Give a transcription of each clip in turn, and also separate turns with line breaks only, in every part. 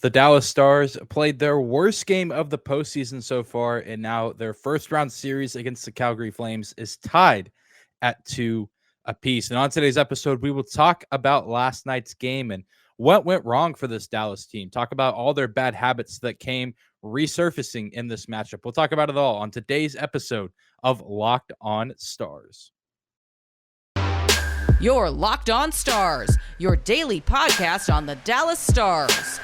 The Dallas Stars played their worst game of the postseason so far, and now their first round series against the Calgary Flames is tied at 2 apiece. And on today's episode, we will talk about last night's game and what went wrong for this Dallas team. Talk about all their bad habits that came resurfacing in this matchup. We'll talk about it all on today's episode of Locked On Stars.
Your Locked On Stars, your daily podcast on the Dallas Stars.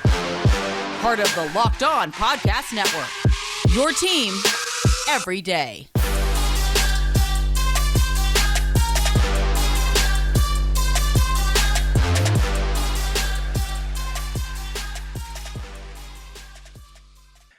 Part of the Locked On Podcast Network. Your team every day.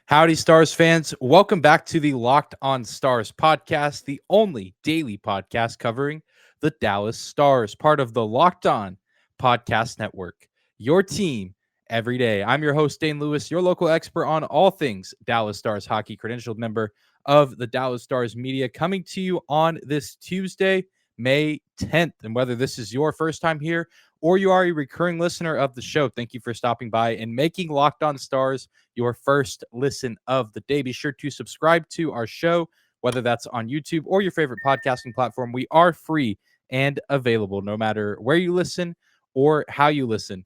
Howdy, Stars fans. Welcome back to the Locked On Stars podcast, the only daily podcast covering the Dallas Stars, part of the Locked On Podcast Network. Your team every day. I'm your host, Dane Lewis, your local expert on all things Dallas Stars hockey, credentialed member of the Dallas Stars media, coming to you on this Tuesday, May 10th. And whether this is your first time here or you are a recurring listener of the show, thank you for stopping by and making Locked On Stars your first listen of the day. Be sure to subscribe to our show, whether that's on YouTube or your favorite podcasting platform. We are free and available no matter where you listen or how you listen.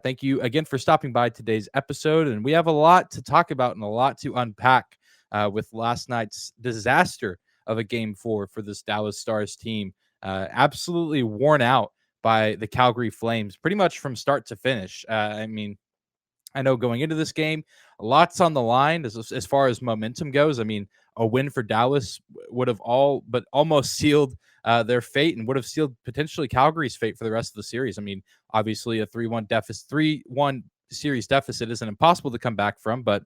Thank you again for stopping by today's episode. And we have a lot to talk about and a lot to unpack with last night's disaster of a game for this Dallas Stars team. Absolutely worn out by the Calgary Flames pretty much from start to finish. I know going into this game, lots on the line as far as momentum goes. I mean, a win for Dallas would have almost sealed their fate and would have sealed potentially Calgary's fate for the rest of the series. I mean, obviously a 3-1 series deficit isn't impossible to come back from, but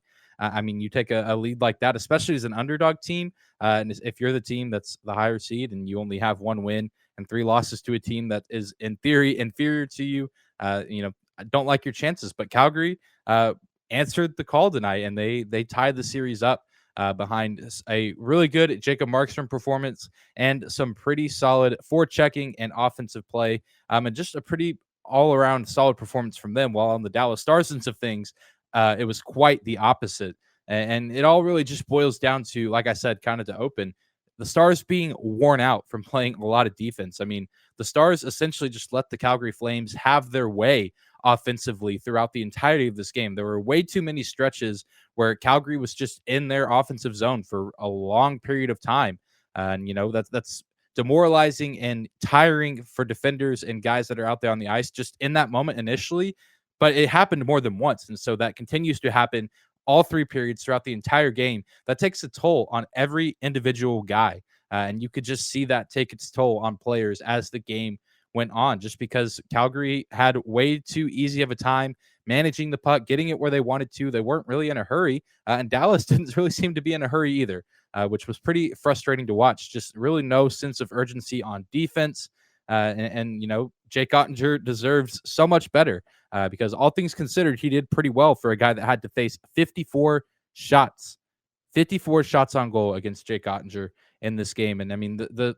you take a lead like that, especially as an underdog team, and if you're the team that's the higher seed and you only have one win and 3 losses to a team that is in theory inferior to you, I don't like your chances. But Calgary answered the call tonight, and they tied the series up behind a really good Jacob Markstrom performance and some pretty solid forechecking and offensive play, and just a pretty all-around solid performance from them. While on the Dallas Stars sense of things, it was quite the opposite. And it all really just boils down to, like I said, kind of to open, the Stars being worn out from playing a lot of defense. I mean, the Stars essentially just let the Calgary Flames have their way offensively throughout the entirety of this game. There were way too many stretches where Calgary was just in their offensive zone for a long period of time. And, that's demoralizing and tiring for defenders and guys that are out there on the ice just in that moment initially. But it happened more than once. And so that continues to happen all 3 periods throughout the entire game. That takes a toll on every individual guy. And you could just see that take its toll on players as the game went on, just because Calgary had way too easy of a time managing the puck, getting it where they wanted to. They weren't really in a hurry. And Dallas didn't really seem to be in a hurry either, which was pretty frustrating to watch. Just really no sense of urgency on defense. Jake Oettinger deserves so much better because all things considered, he did pretty well for a guy that had to face 54 shots on goal against Jake Oettinger in this game. And I mean, the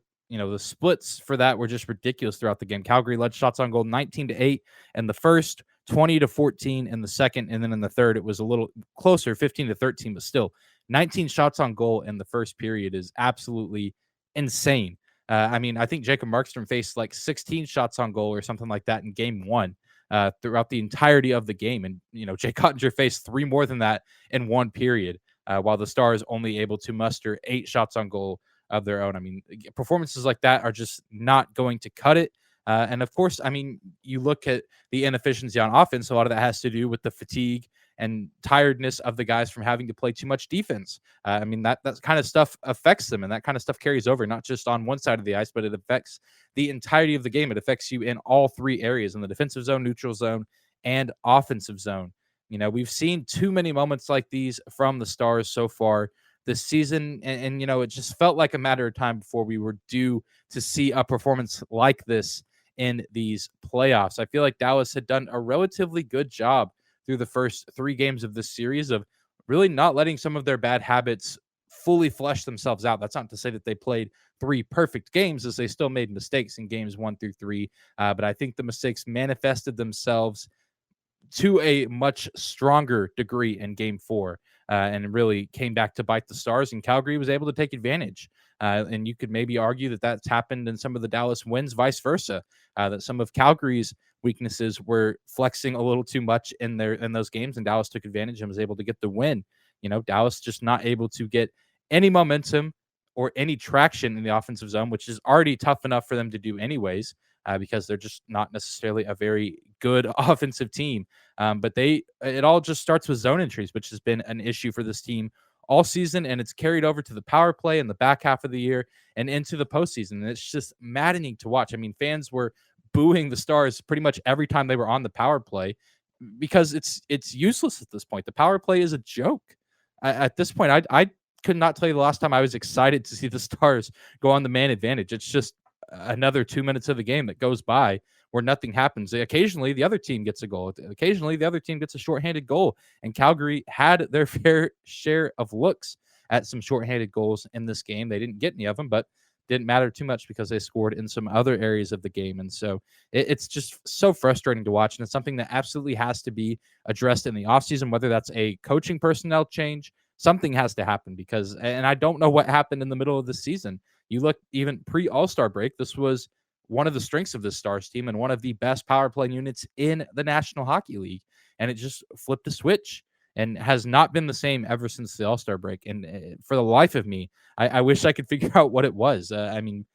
splits for that were just ridiculous throughout the game. Calgary led shots on goal 19-8 in the first, 20-14 in the second, and then in the third it was a little closer, 15-13, but still 19 shots on goal in the first period is absolutely insane. I think Jacob Markstrom faced like 16 shots on goal or something like that in game 1 throughout the entirety of the game. And, Jake Oettinger faced 3 more than that in 1 period, while the Stars only able to muster 8 shots on goal of their own. I mean, performances like that are just not going to cut it. And of course, you look at the inefficiency on offense, a lot of that has to do with the fatigue and tiredness of the guys from having to play too much defense. That kind of stuff affects them, and that kind of stuff carries over, not just on one side of the ice, but it affects the entirety of the game. It affects you in all 3 areas, in the defensive zone, neutral zone, and offensive zone. We've seen too many moments like these from the Stars so far this season, and it just felt like a matter of time before we were due to see a performance like this in these playoffs. I feel like Dallas had done a relatively good job through the first 3 games of this series of really not letting some of their bad habits fully flesh themselves out. That's not to say that they played 3 perfect games, as they still made mistakes in games 1 through 3. But I think the mistakes manifested themselves to a much stronger degree in game 4, and really came back to bite the Stars, and Calgary was able to take advantage. And you could maybe argue that that's happened in some of the Dallas wins, vice versa, that some of Calgary's weaknesses were flexing a little too much in those games, and Dallas took advantage and was able to get the win. Dallas just not able to get any momentum or any traction in the offensive zone, which is already tough enough for them to do anyways, because they're just not necessarily a very good offensive team. But it all just starts with zone entries, which has been an issue for this team all season, and it's carried over to the power play in the back half of the year and into the postseason. And it's just maddening to watch. I mean, fans were booing the Stars pretty much every time they were on the power play because it's useless at this point. The power play is a joke. At this point, I could not tell you the last time I was excited to see the Stars go on the man advantage. It's just another 2 minutes of the game that goes by where nothing happens. Occasionally, the other team gets a goal. Occasionally, the other team gets a shorthanded goal. And Calgary had their fair share of looks at some shorthanded goals in this game. They didn't get any of them, but didn't matter too much because they scored in some other areas of the game. And so it's just so frustrating to watch. And it's something that absolutely has to be addressed in the offseason, whether that's a coaching personnel change. Something has to happen because, and I don't know what happened in the middle of the season. You look even pre-All-Star break, this was one of the strengths of this Stars team and one of the best power play units in the National Hockey League. And it just flipped a switch and has not been the same ever since the All-Star break. And for the life of me, I wish I could figure out what it was. The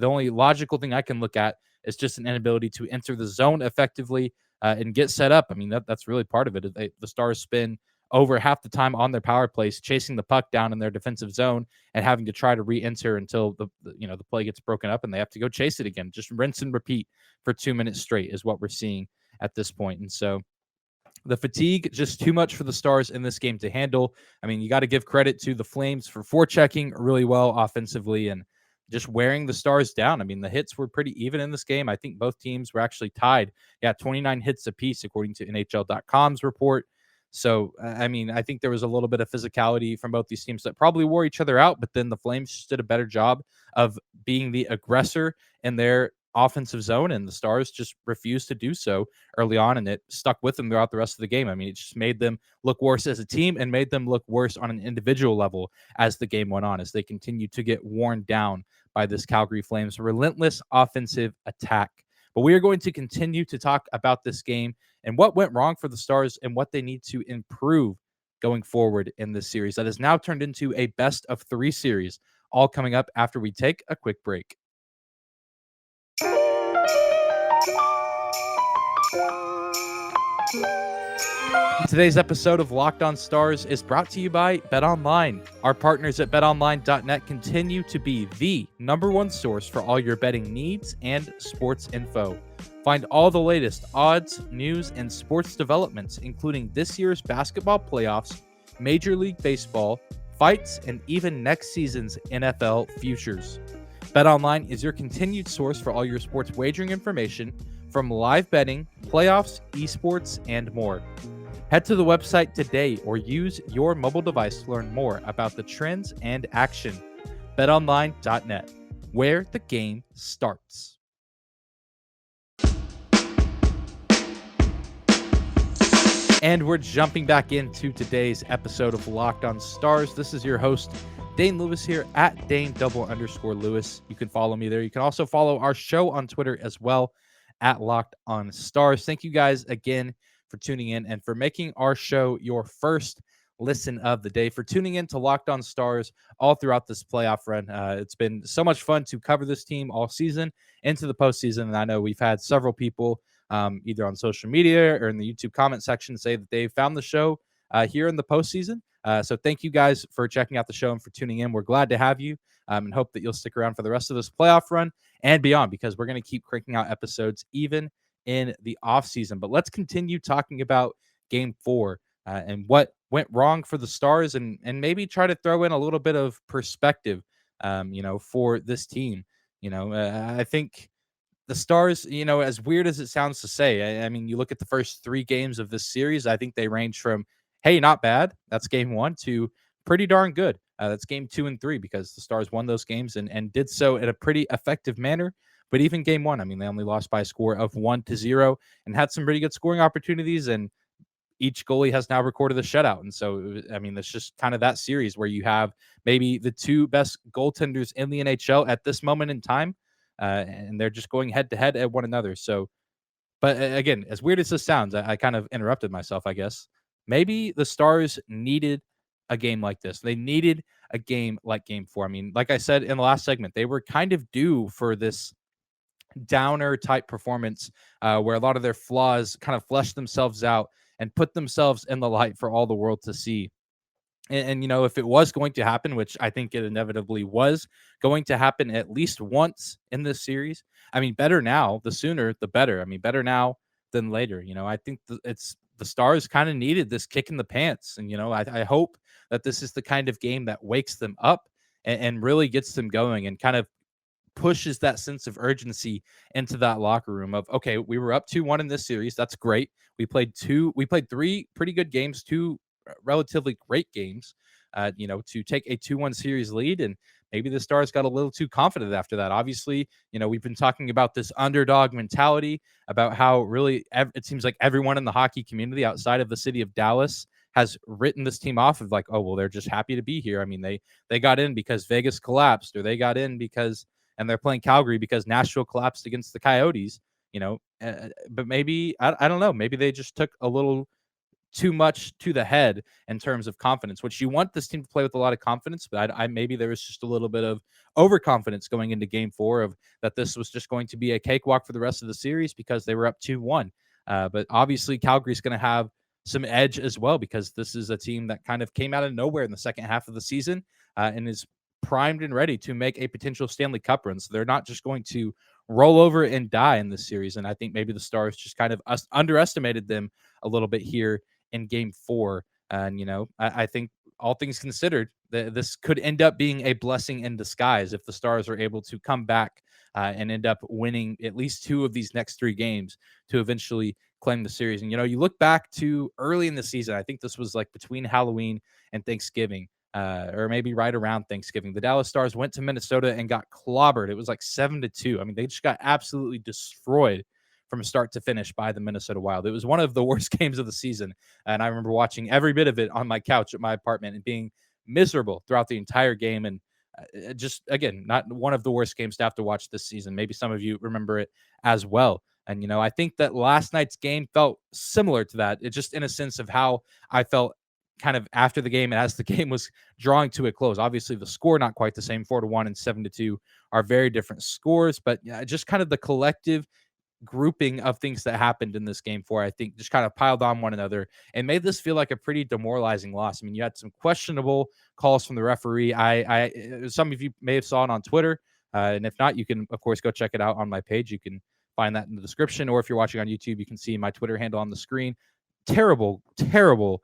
only logical thing I can look at is just an inability to enter the zone effectively and get set up. I mean, that's really part of it. The Stars spend over half the time on their power plays, chasing the puck down in their defensive zone and having to try to re-enter until the play gets broken up and they have to go chase it again. Just rinse and repeat for 2 minutes straight is what we're seeing at this point. And so the fatigue, just too much for the Stars in this game to handle. I mean, you got to give credit to the Flames for forechecking really well offensively and just wearing the Stars down. I mean, the hits were pretty even in this game. I think both teams were actually tied. 29 hits apiece, according to NHL.com's report. So, I mean, I think there was a little bit of physicality from both these teams that probably wore each other out, but then the Flames just did a better job of being the aggressor in their offensive zone, and the Stars just refused to do so early on, and it stuck with them throughout the rest of the game. I mean, it just made them look worse as a team and made them look worse on an individual level as the game went on, as they continued to get worn down by this Calgary Flames relentless offensive attack. But we are going to continue to talk about this game and what went wrong for the Stars and what they need to improve going forward in this series that has now turned into a best of 3 series, all coming up after we take a quick break. Today's episode of Locked On Stars is brought to you by BetOnline. Our partners at BetOnline.net continue to be the #1 source for all your betting needs and sports info. Find all the latest odds, news, and sports developments, including this year's basketball playoffs, Major League Baseball, fights, and even next season's NFL futures. BetOnline is your continued source for all your sports wagering information, from live betting, playoffs, esports, and more. Head to the website today or use your mobile device to learn more about the trends and action. BetOnline.net, where the game starts. And we're jumping back into today's episode of Locked On Stars. This is your host, Dane Lewis, here at Dane_Lewis. You can follow me there. You can also follow our show on Twitter as well, at Locked On Stars. Thank you guys again for tuning in and for making our show your first listen of the day, for tuning in to Locked On Stars all throughout this playoff run. It's been so much fun to cover this team all season into the postseason. And I know we've had several people either on social media or in the YouTube comment section say that they found the show here in the postseason. So thank you guys for checking out the show and for tuning in. We're glad to have you and hope that you'll stick around for the rest of this playoff run and beyond, because we're going to keep cranking out episodes even in the off season. But let's continue talking about game 4 and what went wrong for the Stars, and maybe try to throw in a little bit of perspective, for this team. I think the Stars, as weird as it sounds to say, I mean, you look at the first 3 games of this series, I think they range from, hey, not bad, that's game 1, to pretty darn good. That's game 2 and 3, because the Stars won those games and did so in a pretty effective manner. But even game one, I mean, they only lost by a score of 1-0 and had some pretty good scoring opportunities. And each goalie has now recorded a shutout. And so, I mean, that's just kind of that series where you have maybe the two best goaltenders in the NHL at this moment in time. And they're just going head to head at one another. So, but again, as weird as this sounds, I kind of interrupted myself, I guess. Maybe the Stars needed a game like this. They needed a game like game four. I mean, like I said in the last segment, they were kind of due for this downer type performance where a lot of their flaws kind of flesh themselves out and put themselves in the light for all the world to see. And, you know, if it was going to happen, which I think it inevitably was going to happen at least once in this series, I mean, better now, the sooner, the better. I mean, better now than later. You know, I think it's the Stars kind of needed this kick in the pants. And, you know, I hope that this is the kind of game that wakes them up and really gets them going and kind of pushes that sense of urgency into that locker room of, okay, we were up 2-1 in this series. That's great. We played three pretty good games, two relatively great games, you know, to take a 2-1 series lead. And maybe the Stars got a little too confident after that. Obviously, you know, we've been talking about this underdog mentality, about how really it seems like everyone in the hockey community outside of the city of Dallas has written this team off of like, oh, well, they're just happy to be here. I mean, they got in because Vegas collapsed, or they got in because and they're playing Calgary because Nashville collapsed against the Coyotes, you know. But maybe, I don't know, maybe they just took a little too much to the head in terms of confidence, which you want this team to play with a lot of confidence. But I maybe there was just a little bit of overconfidence going into game four of that this was just going to be a cakewalk for the rest of the series because they were up 2-1. But obviously, Calgary's going to have some edge as well because this is a team that kind of came out of nowhere in the second half of the season and is primed and ready to make a potential Stanley Cup run. So they're not just going to roll over and die in this series. And I think maybe the Stars just kind of underestimated them a little bit here in game four. And, you know, I think all things considered, this could end up being a blessing in disguise if the Stars are able to come back and end up winning at least two of these next three games to eventually claim the series. And, you know, you look back to early in the season, I think this was like between Halloween and Thanksgiving. Or maybe right around Thanksgiving, the Dallas Stars went to Minnesota and got clobbered. It was like 7-2. I mean, they just got absolutely destroyed from start to finish by the Minnesota Wild. It was one of the worst games of the season. And I remember watching every bit of it on my couch at my apartment and being miserable throughout the entire game. And just, again, not one of the worst games to have to watch this season. Maybe some of you remember it as well. And, you know, I think that last night's game felt similar to that. It just in a sense of how I felt kind of after the game and as the game was drawing to a close. Obviously, the score not quite the same. 4-1 and 7-2 are very different scores, but just kind of the collective grouping of things that happened in this game four, I think, just kind of piled on one another and made this feel like a pretty demoralizing loss. I mean, you had some questionable calls from the referee. I some of you may have saw it on Twitter, and if not, you can of course go check it out on my page. You can find that in the description, or if you're watching on YouTube, you can see my Twitter handle on the screen. Terrible, terrible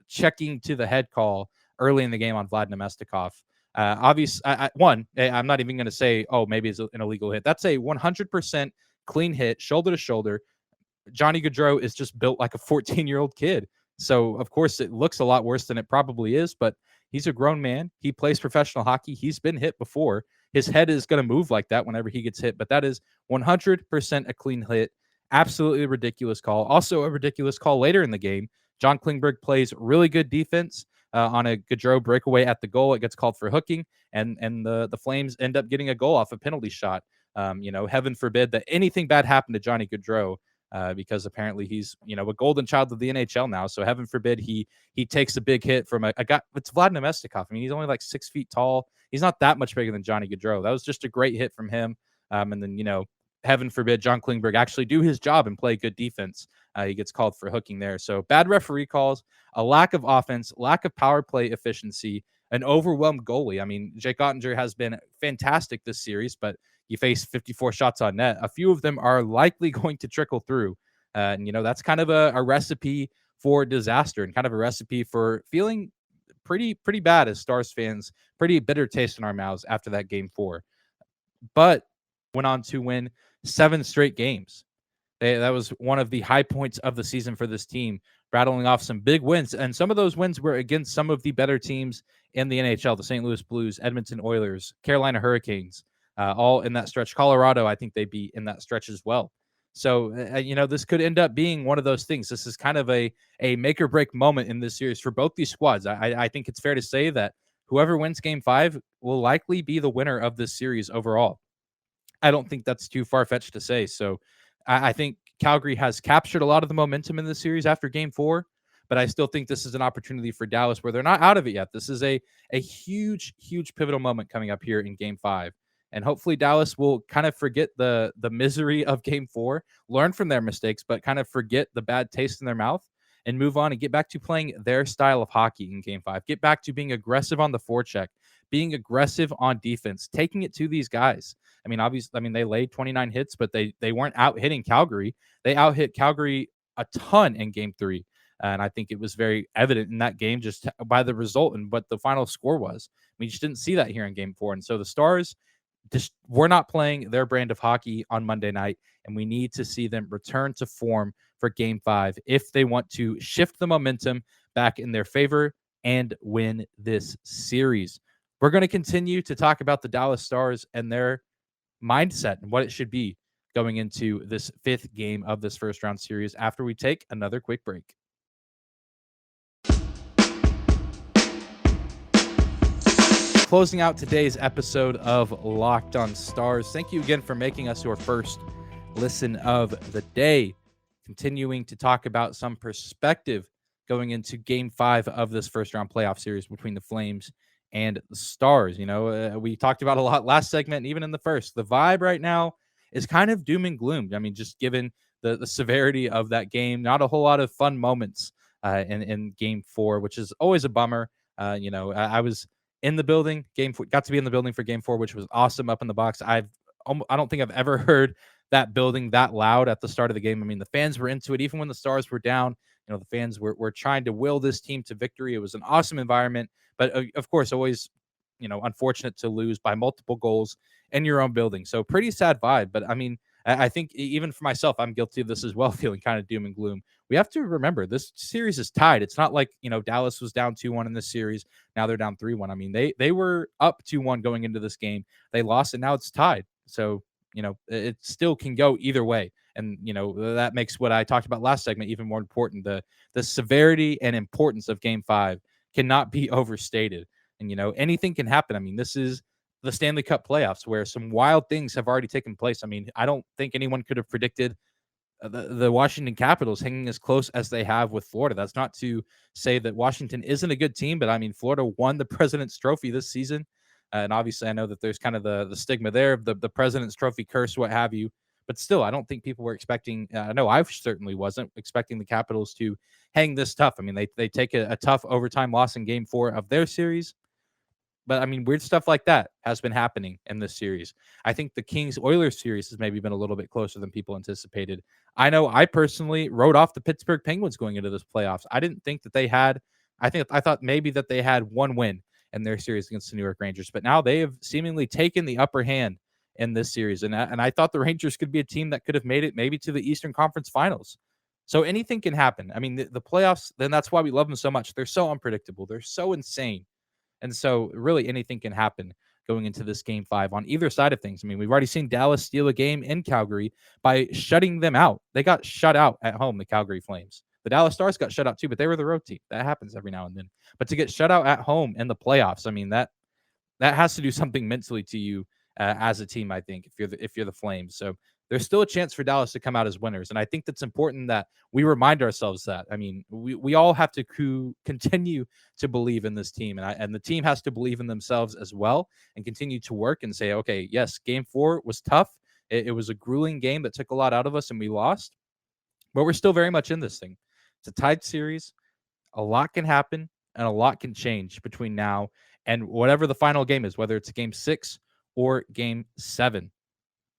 checking to the head call early in the game on Vlad Nemestikov. I'm not even going to say, oh, maybe it's an illegal hit. That's a 100% clean hit, shoulder to shoulder. Johnny Gaudreau is just built like a 14-year-old kid. So, of course, it looks a lot worse than it probably is, but he's a grown man. He plays professional hockey. He's been hit before. His head is going to move like that whenever he gets hit, but that is 100% a clean hit. Absolutely ridiculous call. Also a ridiculous call later in the game. John Klingberg plays really good defense on a Gaudreau breakaway at the goal. It gets called for hooking, and the Flames end up getting a goal off a penalty shot. You know, heaven forbid that anything bad happened to Johnny Gaudreau, because apparently he's, you know, a golden child of the NHL now. So heaven forbid he takes a big hit from a guy. It's Vlad Nemestikov. I mean, he's only like 6 feet tall. He's not that much bigger than Johnny Gaudreau. That was just a great hit from him. And then, you know, heaven forbid John Klingberg actually do his job and play good defense. He gets called for hooking there. So bad referee calls, a lack of offense, lack of power play efficiency, an overwhelmed goalie. I mean, Jake Oettinger has been fantastic this series, but you face 54 shots on net. A few of them are likely going to trickle through. And, you know, that's kind of a recipe for disaster and kind of a recipe for feeling pretty bad as Stars fans, pretty bitter taste in our mouths after that game four. But went on to win 7 straight games. That was one of the high points of the season for this team, rattling off some big wins. And some of those wins were against some of the better teams in the NHL, the St. Louis Blues, Edmonton Oilers, Carolina Hurricanes, all in that stretch. Colorado, I think they'd be in that stretch as well. So, this could end up being one of those things. This is kind of a make or break moment in this series for both these squads. I think it's fair to say that whoever wins game 5 will likely be the winner of this series overall. I don't think that's too far-fetched to say. So I think Calgary has captured a lot of the momentum in the series after game 4, but I still think this is an opportunity for Dallas where they're not out of it yet. This is a huge, huge pivotal moment coming up here in game 5. And hopefully Dallas will kind of forget the misery of game 4, learn from their mistakes, but kind of forget the bad taste in their mouth and move on and get back to playing their style of hockey in game 5. Get back to being aggressive on the forecheck, being aggressive on defense, taking it to these guys. I mean, obviously, they laid 29 hits, but they weren't out hitting Calgary. They out hit Calgary a ton in game 3. And I think it was very evident in that game just by the result and what the final score was. We just didn't see that here in game 4. And so the Stars just were not playing their brand of hockey on Monday night, and we need to see them return to form for game 5 if they want to shift the momentum back in their favor and win this series. We're going to continue to talk about the Dallas Stars and their mindset and what it should be going into this 5th game of this first round series after we take another quick break. Closing out today's episode of Locked on Stars. Thank you again for making us your first listen of the day. Continuing to talk about some perspective going into game 5 of this first round playoff series between the Flames and the Stars. We talked about a lot last segment, and even in the first. The vibe right now is kind of doom and gloom. I mean, just given the severity of that game, not a whole lot of fun moments in game 4, which is always a bummer. I was in the building, got to be in the building for game 4, which was awesome up in the box. I don't think I've ever heard that building that loud at the start of the game. I mean, the fans were into it, even when the Stars were down. The fans were trying to will this team to victory. It was an awesome environment, but of course, always, unfortunate to lose by multiple goals in your own building. So pretty sad vibe. But I mean, I think even for myself, I'm guilty of this as well, feeling kind of doom and gloom. We have to remember this series is tied. It's not like, Dallas was down 2-1 in this series. Now they're down 3-1. I mean, they were up 2-1 going into this game. They lost, and now it's tied. So, it still can go either way. And, that makes what I talked about last segment even more important. The severity and importance of game 5 cannot be overstated. And, anything can happen. I mean, this is the Stanley Cup playoffs where some wild things have already taken place. I mean, I don't think anyone could have predicted the Washington Capitals hanging as close as they have with Florida. That's not to say that Washington isn't a good team, but I mean, Florida won the President's Trophy this season. And obviously, I know that there's kind of the stigma there of the President's Trophy curse, what have you. But still, I don't think people were expecting. No, I certainly wasn't expecting the Capitals to hang this tough. I mean, they take a tough overtime loss in game 4 of their series. But I mean, weird stuff like that has been happening in this series. I think the Kings-Oilers series has maybe been a little bit closer than people anticipated. I know I personally wrote off the Pittsburgh Penguins going into this playoffs. I didn't think that they had. I thought maybe that they had one win in their series against the New York Rangers, but now they have seemingly taken the upper hand in this series. And I thought the Rangers could be a team that could have made it maybe to the Eastern Conference Finals. So anything can happen. I mean, the playoffs, then that's why we love them so much. They're so unpredictable. They're so insane. And so really anything can happen going into this game 5 on either side of things. I mean, we've already seen Dallas steal a game in Calgary by shutting them out. They got shut out at home, the Calgary Flames. The Dallas Stars got shut out too, but they were the road team. That happens every now and then. But to get shut out at home in the playoffs, I mean, that has to do something mentally to you as a team, I think, if you're the Flames. So there's still a chance for Dallas to come out as winners. And I think that's important that we remind ourselves that. I mean, we all have to continue to believe in this team. And the team has to believe in themselves as well and continue to work and say, okay, yes, game 4 was tough. It was a grueling game that took a lot out of us and we lost. But we're still very much in this thing. It's a tied series. A lot can happen and a lot can change between now and whatever the final game is, whether it's game 6 or game 7.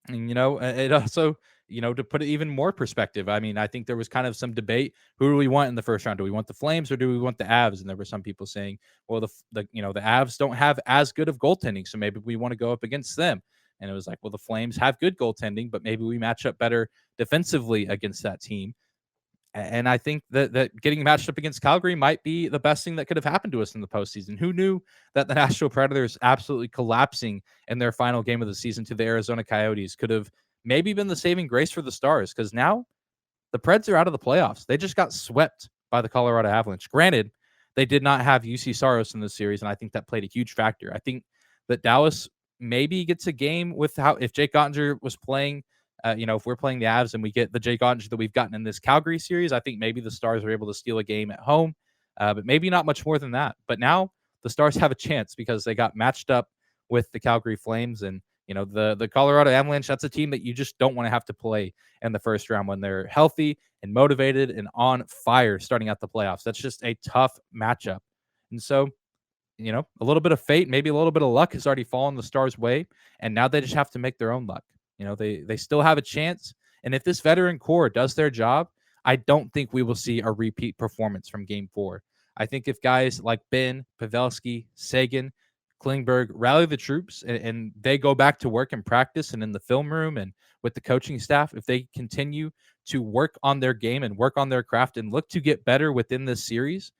And, it also, to put it even more perspective, I mean, I think there was kind of some debate. Who do we want in the first round? Do we want the Flames or do we want the Avs? And there were some people saying, well, the Avs don't have as good of goaltending, so maybe we want to go up against them. And it was like, well, the Flames have good goaltending, but maybe we match up better defensively against that team. And I think that getting matched up against Calgary might be the best thing that could have happened to us in the postseason. Who knew that the Nashville Predators absolutely collapsing in their final game of the season to the Arizona Coyotes could have maybe been the saving grace for the Stars? Because now the Preds are out of the playoffs. They just got swept by the Colorado Avalanche. Granted, they did not have UC Saros in this series, and I think that played a huge factor. I think that Dallas maybe gets a game with how if Jake Oettinger was playing, if we're playing the Avs and we get the Jake Oettinger that we've gotten in this Calgary series, I think maybe the Stars are able to steal a game at home, but maybe not much more than that. But now the Stars have a chance because they got matched up with the Calgary Flames, and the Colorado Avalanche. That's a team that you just don't want to have to play in the first round when they're healthy and motivated and on fire starting out the playoffs. That's just a tough matchup. And so, a little bit of fate, maybe a little bit of luck has already fallen the Stars' way, and now they just have to make their own luck. They still have a chance, and if this veteran core does their job, I don't think we will see a repeat performance from Game 4. I think if guys like Ben, Pavelski, Sagan, Klingberg rally the troops and they go back to work and practice and in the film room and with the coaching staff, if they continue to work on their game and work on their craft and look to get better within this series,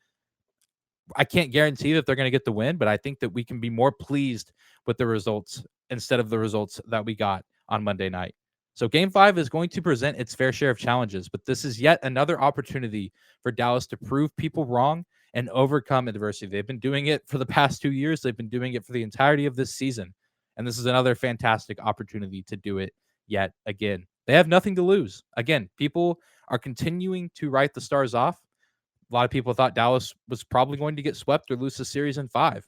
I can't guarantee that they're going to get the win, but I think that we can be more pleased with the results instead of the results that we got on Monday night. So Game 5 is going to present its fair share of challenges, but this is yet another opportunity for Dallas to prove people wrong and overcome adversity. They've been doing it for the past 2 years. They've been doing it for the entirety of this season. And this is another fantastic opportunity to do it yet again. They have nothing to lose. Again, people are continuing to write the Stars off. A lot of people thought Dallas was probably going to get swept or lose the series in 5.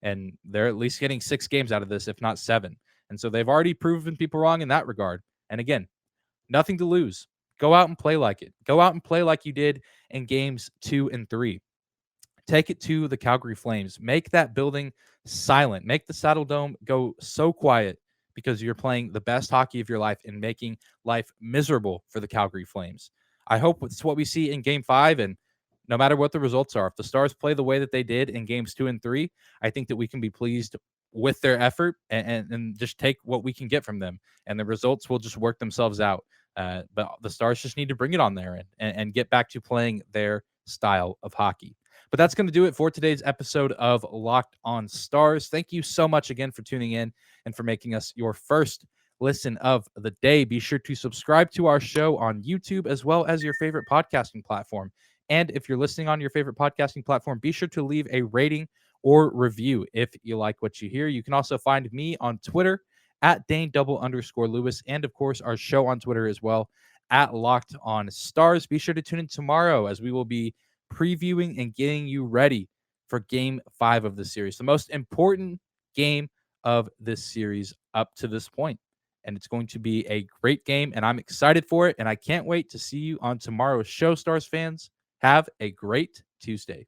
And they're at least getting 6 games out of this, if not 7. And so they've already proven people wrong in that regard. And again, nothing to lose. Go out and play like it. Go out and play like you did in games 2 and 3. Take it to the Calgary Flames. Make that building silent. Make the Saddle Dome go so quiet because you're playing the best hockey of your life and making life miserable for the Calgary Flames. I hope it's what we see in Game 5, and no matter what the results are, if the Stars play the way that they did in games 2 and 3, I think that we can be pleased with their effort and just take what we can get from them. And the results will just work themselves out. But the Stars just need to bring it on there and get back to playing their style of hockey. But that's going to do it for today's episode of Locked on Stars. Thank you so much again for tuning in and for making us your first listen of the day. Be sure to subscribe to our show on YouTube as well as your favorite podcasting platform. And if you're listening on your favorite podcasting platform, be sure to leave a rating or review if you like what you hear. You can also find me on Twitter at Dane_Lewis, and of course our show on Twitter as well at Locked on Stars. Be sure to tune in tomorrow as we will be previewing and getting you ready for Game 5 of the series, the most important game of this series up to this point. And it's going to be a great game, and I'm excited for it, and I can't wait to see you on tomorrow's show, Stars fans. Have a great Tuesday.